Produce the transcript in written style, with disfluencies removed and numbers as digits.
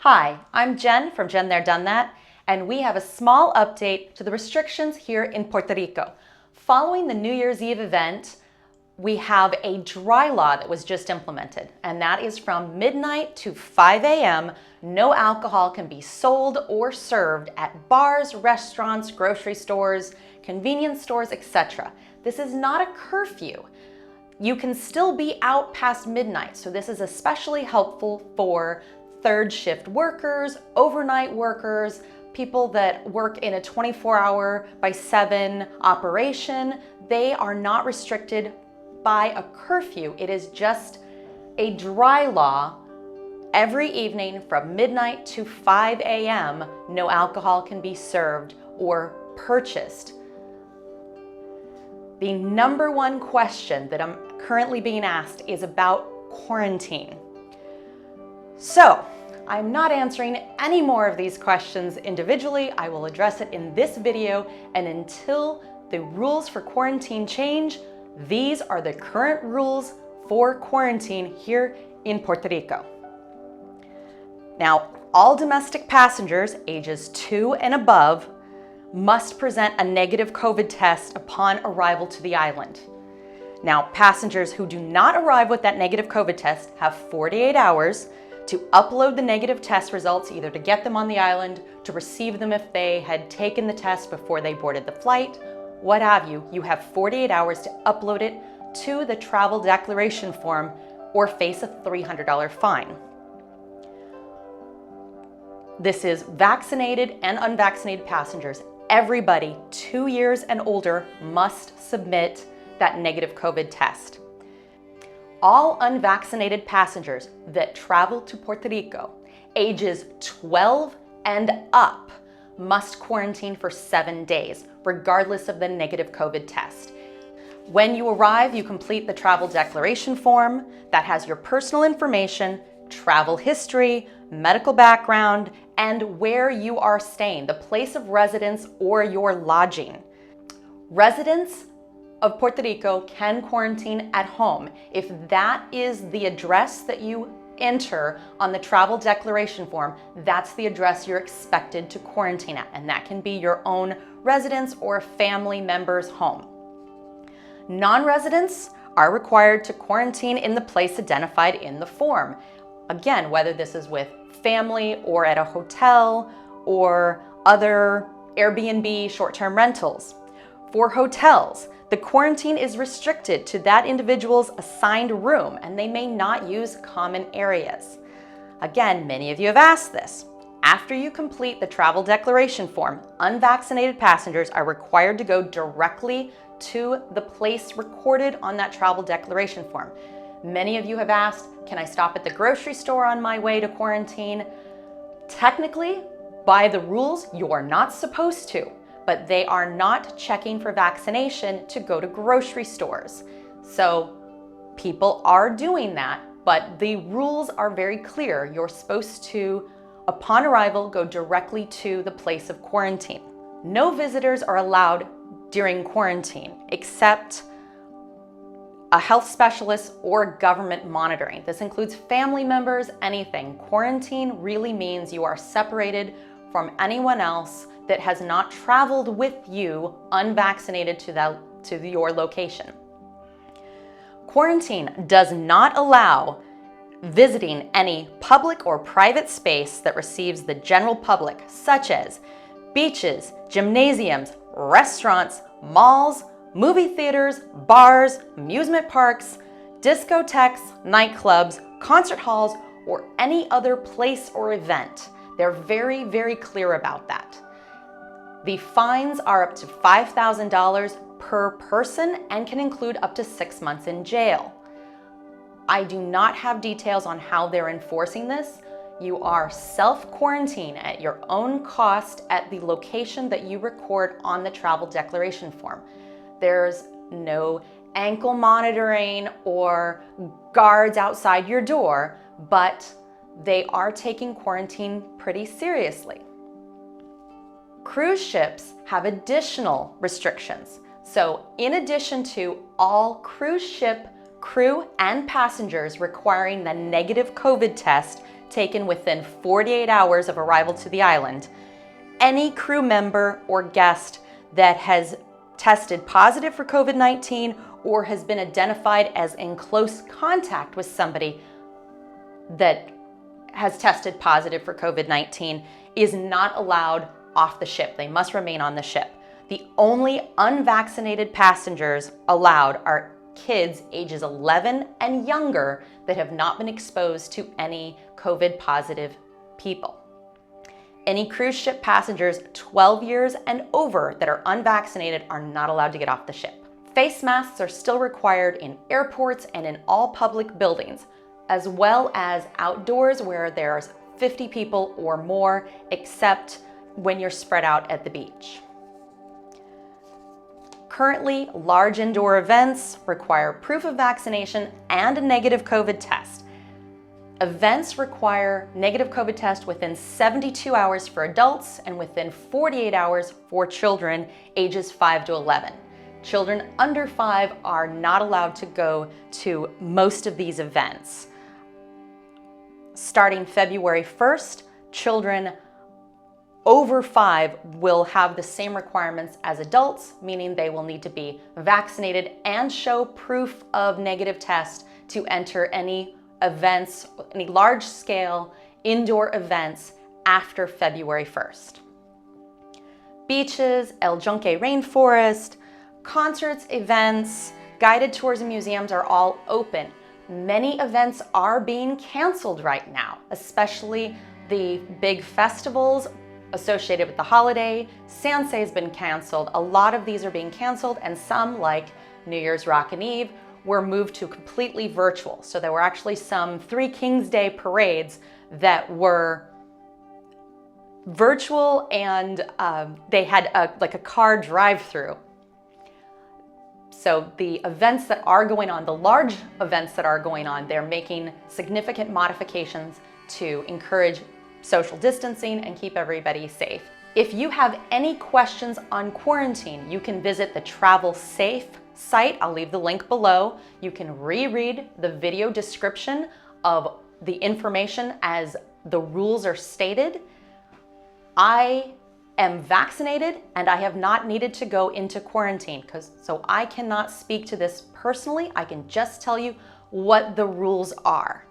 Hi, I'm Jen from JenThereDoneThat, and we have a small update to the restrictions here in Puerto Rico. Following the New Year's Eve event, we have a dry law that was just implemented, and that is from midnight to 5 a.m. No alcohol can be sold or served at bars, restaurants, grocery stores, convenience stores, etc. This is not a curfew. You can still be out past midnight, so this is especially helpful for third shift workers, overnight workers, people that work in a 24-hour by 7 operation. They are not restricted by a curfew. It is just a dry law. Every evening from midnight to 5 a.m., no alcohol can be served or purchased. The number one question that I'm currently being asked is about quarantine. So, I'm not answering any more of these questions individually. I will address it in this video, and until the rules for quarantine change, these are the current rules for quarantine here in Puerto Rico. Now, all domestic passengers ages 2 and above must present a negative COVID test upon arrival to the island. Now, passengers who do not arrive with that negative COVID test have 48 hours to upload the negative test results, either to get them on the island, to receive them if they had taken the test before they boarded the flight, what have you. You have 48 hours to upload it to the travel declaration form or face a $300 fine. This is vaccinated and unvaccinated passengers. Everybody 2 years and older must submit that negative COVID test. All unvaccinated passengers that travel to Puerto Rico, ages 12 and up, must quarantine for 7 days, regardless of the negative COVID test. When you arrive, you complete the travel declaration form that has your personal information, travel history, medical background, and where you are staying, the place of residence or your lodging. Residents of Puerto Rico can quarantine at home. If that is the address that you enter on the travel declaration form, that's the address you're expected to quarantine at, and that can be your own residence or a family member's home. Non-residents are required to quarantine in the place identified in the form. Again, whether this is with family or at a hotel or other Airbnb short-term rentals. For hotels, the quarantine is restricted to that individual's assigned room, and they may not use common areas. Again, many of you have asked this. After you complete the travel declaration form, unvaccinated passengers are required to go directly to the place recorded on that travel declaration form. Many of you have asked, can I stop at the grocery store on my way to quarantine? Technically, by the rules, you are not supposed to, but they are not checking for vaccination to go to grocery stores. So people are doing that, but the rules are very clear. You're supposed to, upon arrival, go directly to the place of quarantine. No visitors are allowed during quarantine, except a health specialist or government monitoring. This includes family members, anything. Quarantine really means you are separated from anyone else that has not traveled with you unvaccinated to your location. Quarantine does not allow visiting any public or private space that receives the general public, such as beaches, gymnasiums, restaurants, malls, movie theaters, bars, amusement parks, discotheques, nightclubs, concert halls, or any other place or event. They're very, very clear about that. The fines are up to $5,000 per person and can include up to 6 months in jail. I do not have details on how they're enforcing this. You are self-quarantine at your own cost at the location that you record on the travel declaration form. There's no ankle monitoring or guards outside your door, but they are taking quarantine pretty seriously. Cruise ships have additional restrictions. So in addition to all cruise ship crew and passengers requiring the negative COVID test taken within 48 hours of arrival to the island, any crew member or guest that has tested positive for COVID-19 or has been identified as in close contact with somebody that has tested positive for COVID-19 is not allowed off the ship. They must remain on the ship. The only unvaccinated passengers allowed are kids ages 11 and younger that have not been exposed to any COVID positive people. Any cruise ship passengers 12 years and over that are unvaccinated are not allowed to get off the ship. Face masks are still required in airports and in all public buildings, as well as outdoors where there's 50 people or more, except when you're spread out at the beach. Currently, large indoor events require proof of vaccination and a negative COVID test. Events require negative COVID test within 72 hours for adults and within 48 hours for children ages 5 to 11. Children under 5 are not allowed to go to most of these events. Starting February 1st, children over 5 will have the same requirements as adults, meaning they will need to be vaccinated and show proof of negative test to enter any events, any large-scale indoor events after February 1st. Beaches, El Yunque Rainforest, concerts, events, guided tours and museums are all open. Many events are being canceled right now, especially the big festivals associated with the holiday. Sanse has been canceled. A lot of these are being canceled, and some, like New Year's Rockin' Eve, were moved to completely virtual. So there were actually some Three Kings Day parades that were virtual, and they had like a car drive-through. So the events that are going on, the large events that are going on, they're making significant modifications to encourage social distancing and keep everybody safe. If you have any questions on quarantine, you can visit the Travel Safe site. I'll leave the link below. You can reread the video description of the information as the rules are stated. I am vaccinated and I have not needed to go into quarantine, so I cannot speak to this personally. I can just tell you what the rules are.